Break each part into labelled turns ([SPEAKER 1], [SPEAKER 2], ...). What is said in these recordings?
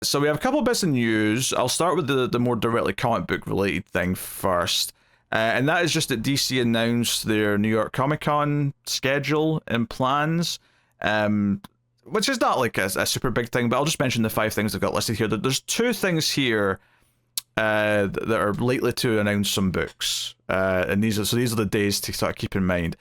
[SPEAKER 1] So we have a couple of bits of news. I'll start with the more directly comic book related thing first. And that is just that DC announced their New York Comic Con schedule and plans, which is not like a super big thing, but I'll just mention the 5 things they've got listed here. There's 2 things here that are likely to announce some books. And these are the days to sort of keep in mind.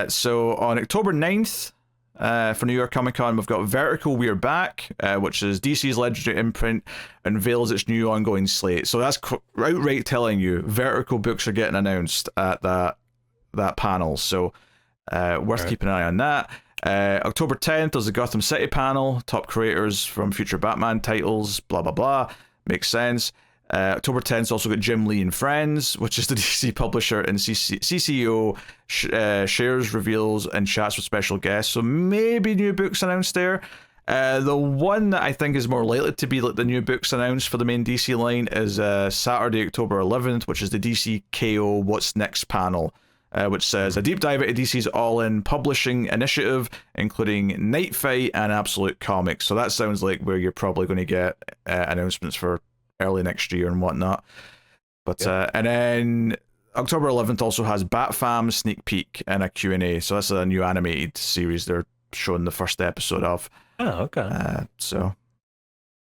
[SPEAKER 1] So on October 9th, for New York Comic Con, we've got Vertical We're Back, which is DC's legendary imprint, unveils its new ongoing slate. So that's outright telling you Vertical books are getting announced at that panel. So worth keeping an eye on that. October 10th, there's the Gotham City panel, top creators from future Batman titles, blah, blah, blah. Makes sense. October 10th also got Jim Lee and Friends, which is the DC publisher, and CCO shares, reveals, and chats with special guests. So maybe new books announced there. The one that I think is more likely to be like the new books announced for the main DC line is Saturday, October 11th, which is the DC KO What's Next panel, which says a deep dive into DC's all-in publishing initiative, including Night Fight and Absolute Comics. So that sounds like where you're probably going to get announcements for early next year and whatnot. But and then October 11th also has Batfam sneak peek and a Q&A. So that's a new animated series they're showing the first episode of.
[SPEAKER 2] Oh, okay.
[SPEAKER 1] So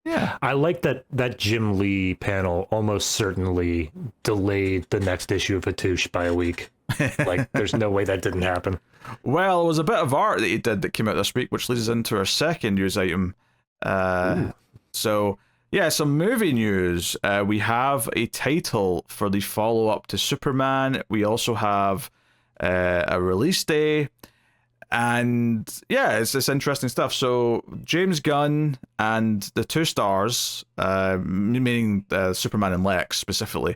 [SPEAKER 1] yeah,
[SPEAKER 2] I like that Jim Lee panel almost certainly delayed the next issue of Hattush by a week. Like, there's no way that didn't happen.
[SPEAKER 1] Well, it was a bit of art that he did that came out this week, which leads us into our second news item. So yeah, some movie news. We have a title for the follow-up to Superman. We also have a release day. And yeah, it's interesting stuff. So James Gunn and the 2 stars, meaning Superman and Lex specifically,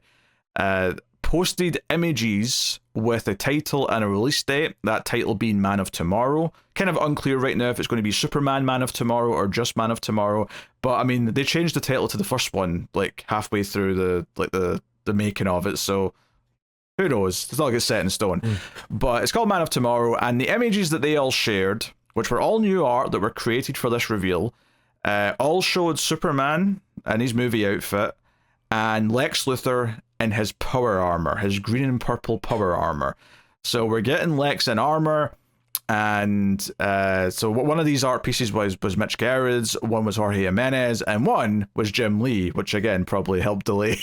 [SPEAKER 1] posted images with a title and a release date, that title being Man of Tomorrow. Kind of unclear right now if it's going to be Superman Man of Tomorrow or just Man of Tomorrow, but I mean, they changed the title to the first one like halfway through the making of it, so who knows, it's not like it's set in stone. But it's called Man of Tomorrow, and the images that they all shared, which were all new art that were created for this reveal, all showed Superman in his movie outfit and Lex Luthor in his power armor, his green and purple power armor. So we're getting Lex in armor, and so one of these art pieces was Mitch Gerads, one was Jorge Jimenez, and one was Jim Lee, which again probably helped delay.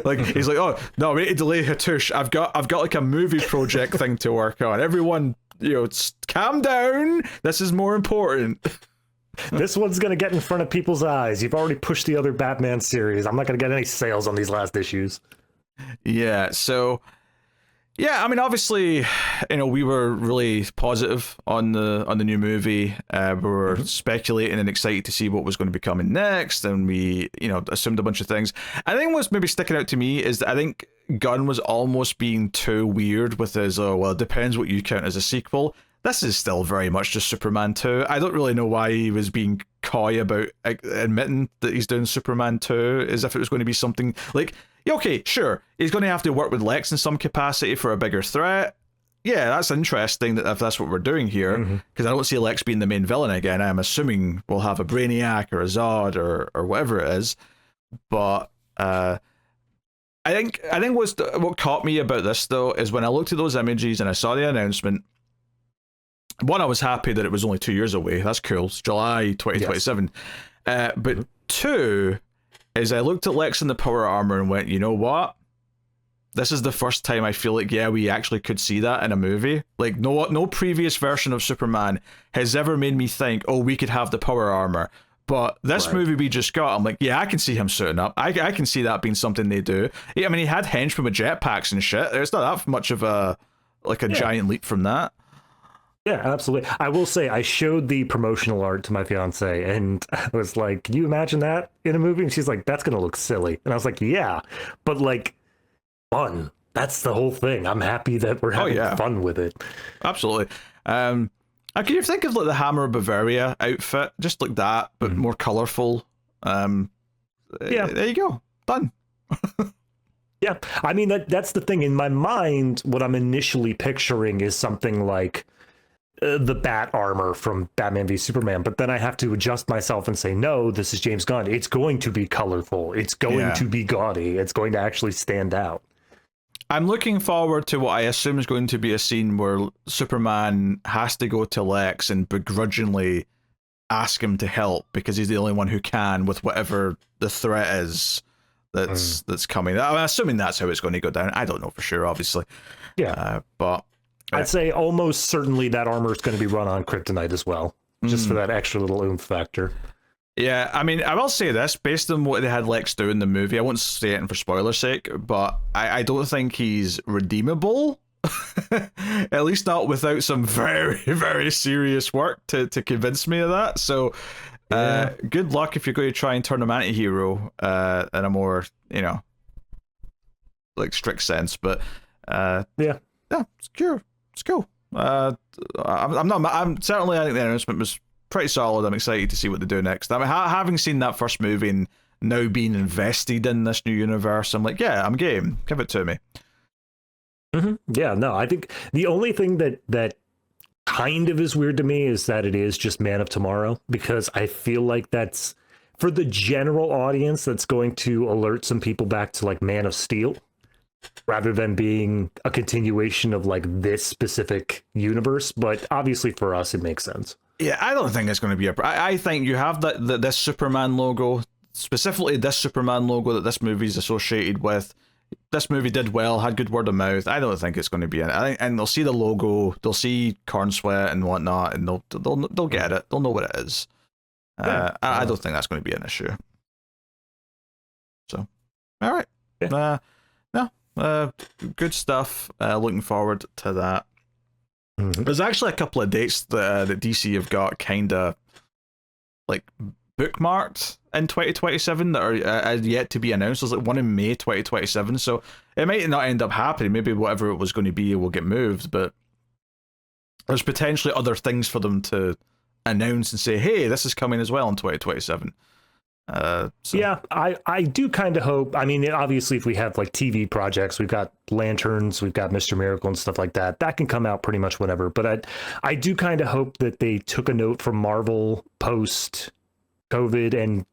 [SPEAKER 1] Like, he's like, oh no, we need to delay Hattush. I've got like a movie project thing to work on. Everyone, calm down. This is more important.
[SPEAKER 2] This one's going to get in front of people's eyes. You've already pushed the other Batman series. I'm not going to get any sales on these last issues.
[SPEAKER 1] Yeah, so yeah, I mean, obviously, we were really positive on the new movie. We were speculating and excited to see what was going to be coming next, and we, assumed a bunch of things. I think what's maybe sticking out to me is that I think Gunn was almost being too weird with his, well, it depends what you count as a sequel. This is still very much just Superman 2. I don't really know why he was being coy about admitting that he's doing Superman 2, as if it was going to be something like, okay, sure, he's going to have to work with Lex in some capacity for a bigger threat. Yeah, that's interesting that if that's what we're doing here, because I don't see Lex being the main villain again. I'm assuming we'll have a Brainiac or a Zod or whatever it is. But I think what caught me about this, though, is when I looked at those images and I saw the announcement. One, I was happy that it was only 2 years away. That's cool. It's July 2027. Yes. But 2 is I looked at Lex in the power armor and went, you know what? This is the first time I feel like, yeah, we actually could see that in a movie. Like, no previous version of Superman has ever made me think, oh, we could have the power armor. But this movie we just got, I'm like, yeah, I can see him suiting up. I can see that being something they do. Yeah, I mean, he had henchmen with jetpacks and shit. It's not that much of a giant leap from that.
[SPEAKER 2] Yeah, absolutely. I will say, I showed the promotional art to my fiance, and I was like, can you imagine that in a movie? And she's like, that's going to look silly. And I was like, yeah, but like, fun. That's the whole thing. I'm happy that we're having fun with it.
[SPEAKER 1] Absolutely. Can you think of like the Hammer of Bavaria outfit? Just like that, but more colorful. There you go. Done.
[SPEAKER 2] Yeah, I mean, that's the thing. In my mind, what I'm initially picturing is something like the bat armor from Batman v Superman, but then I have to adjust myself and say, no, this is James Gunn. It's going to be colorful. It's going to be gaudy. It's going to actually stand out.
[SPEAKER 1] I'm looking forward to what I assume is going to be a scene where Superman has to go to Lex and begrudgingly ask him to help because he's the only one who can with whatever the threat is that's coming. I'm assuming that's how it's going to go down. I don't know for sure, obviously.
[SPEAKER 2] Yeah.
[SPEAKER 1] But
[SPEAKER 2] I'd say almost certainly that armor is going to be run on Kryptonite as well, just for that extra little oomph factor.
[SPEAKER 1] Yeah, I mean, I will say this, based on what they had Lex do in the movie, I won't say it for spoiler's sake, but I don't think he's redeemable. At least not without some very, very serious work to convince me of that. So, good luck if you're going to try and turn him anti-hero in a more, like strict sense. But yeah, it's cool. It's cool. I'm certainly, I think the announcement was pretty solid. I'm excited to see what they do next. I mean, having seen that first movie and now being invested in this new universe, I'm like, yeah, I'm game. Give it to me.
[SPEAKER 2] Yeah, no, I think the only thing that kind of is weird to me is that it is just Man of Tomorrow, because I feel like that's, for the general audience, that's going to alert some people back to like Man of Steel, rather than being a continuation of like this specific universe. But obviously for us, it makes sense.
[SPEAKER 1] Yeah, I don't think it's going to be I think you have this Superman logo, specifically this Superman logo that this movie is associated with. This movie did well, had good word of mouth. I don't think it's going to be in it. And they'll see the logo, they'll see Corn Sweat and whatnot, and they'll get it. They'll know what it is. I don't think that's going to be an issue. So, all right. Good stuff. Looking forward to that. There's actually a couple of dates that DC have got kind of like bookmarked in 2027 that are yet to be announced. There's like one in May 2027, so it might not end up happening. Maybe whatever it was going to be will get moved, but there's potentially other things for them to announce and say, hey, this is coming as well in 2027.
[SPEAKER 2] Yeah, I do kind of hope. I mean, obviously, if we have like TV projects, we've got Lanterns, we've got Mr. Miracle and stuff like that. That can come out pretty much whenever. But I do kind of hope that they took a note from Marvel post COVID, and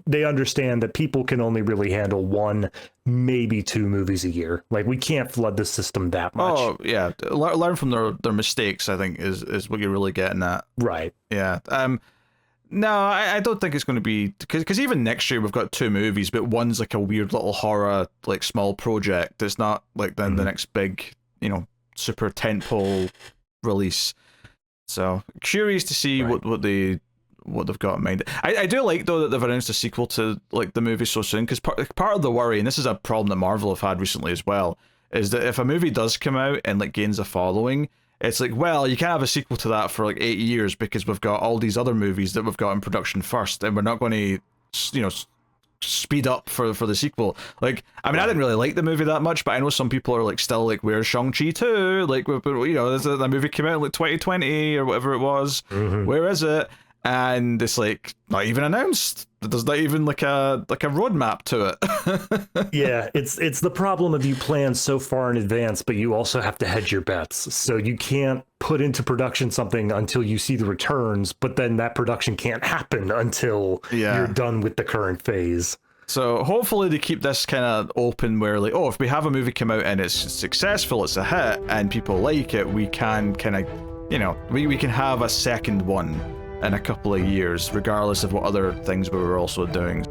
[SPEAKER 2] they understand that people can only really handle one, maybe two movies a year. Like, we can't flood the system that much. Oh
[SPEAKER 1] yeah, learn from their mistakes, I think is what you're really getting at.
[SPEAKER 2] Right.
[SPEAKER 1] Yeah. No, I don't think it's going to be, because even next year we've got two movies, but one's like a weird little horror, like small project. It's not like the next big, super tentpole release. So curious to see what they've got in mind. I do like though that they've announced a sequel to like the movie so soon, because part of the worry, and this is a problem that Marvel have had recently as well, is that if a movie does come out and like gains a following, it's like, well, you can't have a sequel to that for like 8 years because we've got all these other movies that we've got in production first, and we're not going to, speed up for the sequel. Like, I mean, I didn't really like the movie that much, but I know some people are like still like, where's Shang-Chi 2? Like, the movie came out in like 2020 or whatever it was. Where is it? And it's like not even announced. There's not even like a roadmap to it.
[SPEAKER 2] Yeah, it's the problem of you plan so far in advance, but you also have to hedge your bets. So you can't put into production something until you see the returns, but then that production can't happen until you're done with the current phase.
[SPEAKER 1] So hopefully they keep this kind of open where like, if we have a movie come out and it's successful, it's a hit, and people like it, we can kind of, we can have a second one in a couple of years, regardless of what other things we were also doing.